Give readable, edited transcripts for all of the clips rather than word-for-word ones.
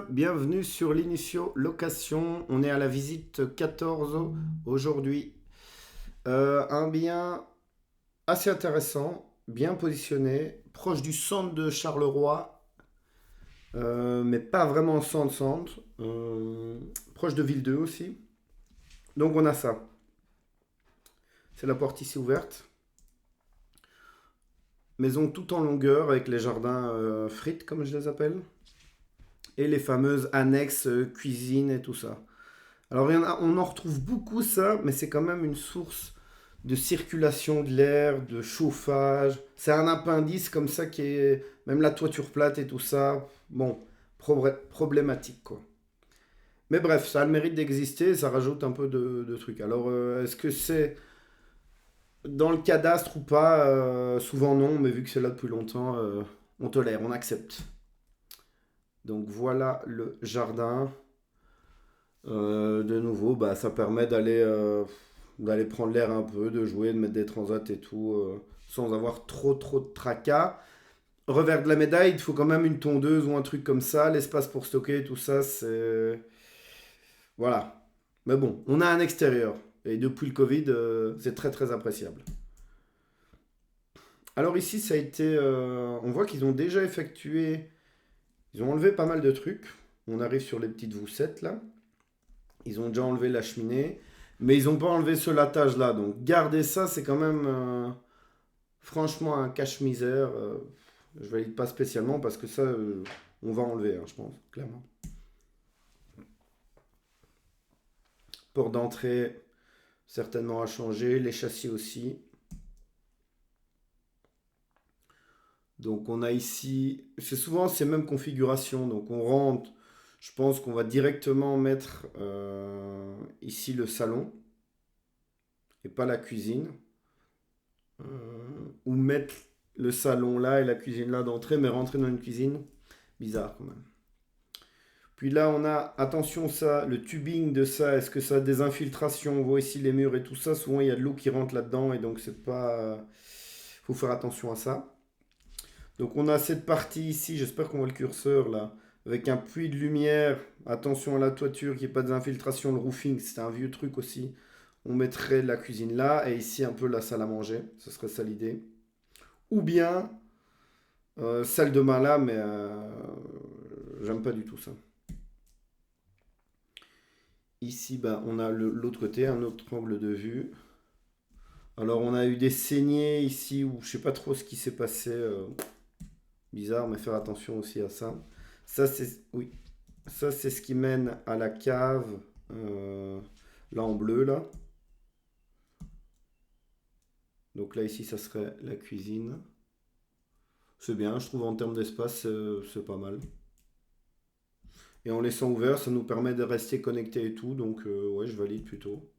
Bienvenue sur l'Initio Location. On est à la visite 14 aujourd'hui. Un bien assez intéressant, bien positionné, proche du centre de Charleroi, mais pas vraiment centre-centre. Proche de Ville 2 aussi. Donc on a ça. C'est la porte ici ouverte. Maison tout en longueur avec les jardins frites comme je les appelle. Et les fameuses annexes cuisine et tout ça. Alors, on en retrouve beaucoup ça, mais c'est quand même une source de circulation de l'air, de chauffage. C'est un appendice comme ça qui est, même la toiture plate et tout ça, bon, problématique quoi. Mais bref, ça a le mérite d'exister, ça rajoute un peu de trucs. Alors, est-ce que c'est dans le cadastre ou pas? Souvent non, mais vu que c'est là depuis longtemps, on tolère, on accepte. Donc voilà le jardin. De nouveau, bah, ça permet d'aller prendre l'air un peu, de jouer, de mettre des transats et tout, sans avoir trop de tracas. Revers de la médaille, il faut quand même une tondeuse ou un truc comme ça. L'espace pour stocker, tout ça, c'est... Voilà. Mais bon, on a un extérieur. Et depuis le Covid, c'est très appréciable. Alors ici, ça a été... on voit qu'ils ont déjà effectué... Ils ont enlevé pas mal de trucs. On arrive sur les petites voussettes, là. Ils ont déjà enlevé la cheminée, mais ils n'ont pas enlevé ce latage là. Donc garder ça, c'est quand même franchement un cache-misère. Je valide pas spécialement parce que ça, on va enlever, hein, je pense, clairement. Porte d'entrée, certainement à changer. Les châssis aussi. Donc on a ici, c'est souvent ces mêmes configurations. Donc on rentre, je pense qu'on va directement mettre ici le salon et pas la cuisine. Ou mettre le salon là et la cuisine là d'entrée, mais rentrer dans une cuisine, bizarre quand même. Puis là, on a, attention ça, le tubing de ça, est-ce que ça a des infiltrations? On voit ici les murs et tout ça, souvent il y a de l'eau qui rentre là-dedans et donc c'est pas... Faut faire attention à ça. Donc on a cette partie ici, j'espère qu'on voit le curseur là, avec un puits de lumière. Attention à la toiture, qu'il n'y ait pas d'infiltration, le roofing, c'est un vieux truc aussi. On mettrait la cuisine là et ici un peu la salle à manger, ce serait ça l'idée. Ou bien salle de bain là, mais j'aime pas du tout ça. Ici, ben, on a l'autre côté, un autre angle de vue. Alors, on a eu des saignées ici où je sais pas trop ce qui s'est passé. Bizarre, mais faire attention aussi à ça. Ça, c'est oui, ça c'est ce qui mène à la cave. Là en bleu là. Donc là ici, ça serait la cuisine. C'est bien, je trouve en termes d'espace, c'est pas mal. Et en laissant ouvert, ça nous permet de rester connecté et tout. Donc, ouais, je valide plutôt.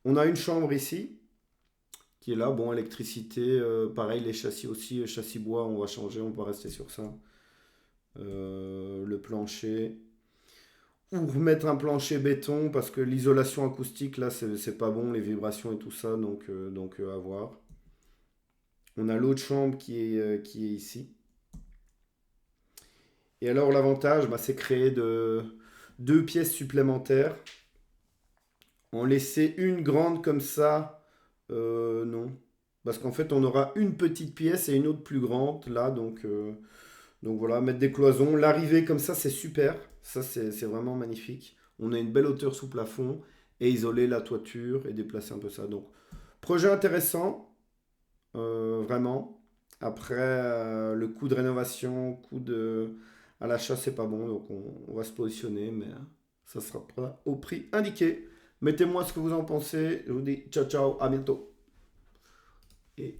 On a une chambre ici qui est là. Bon, électricité, pareil, les châssis aussi. Châssis bois, on va changer, on va rester sur ça. Le plancher. Ou remettre un plancher béton parce que l'isolation acoustique, là, c'est pas bon, les vibrations et tout ça. Donc à voir. On a l'autre chambre qui est ici. Et alors, l'avantage, bah, c'est créer deux pièces supplémentaires. En laisser une grande comme ça, non. Parce qu'en fait, on aura une petite pièce et une autre plus grande là. Donc voilà, mettre des cloisons. L'arrivée comme ça, c'est super. Ça, c'est vraiment magnifique. On a une belle hauteur sous plafond et isoler la toiture et déplacer un peu ça. Donc, projet intéressant, vraiment. Après, le coût de rénovation, coût à l'achat, c'est pas bon. Donc, on va se positionner, mais ça sera pas au prix indiqué. Mettez-moi ce que vous en pensez. Je vous dis ciao, ciao, à bientôt. Et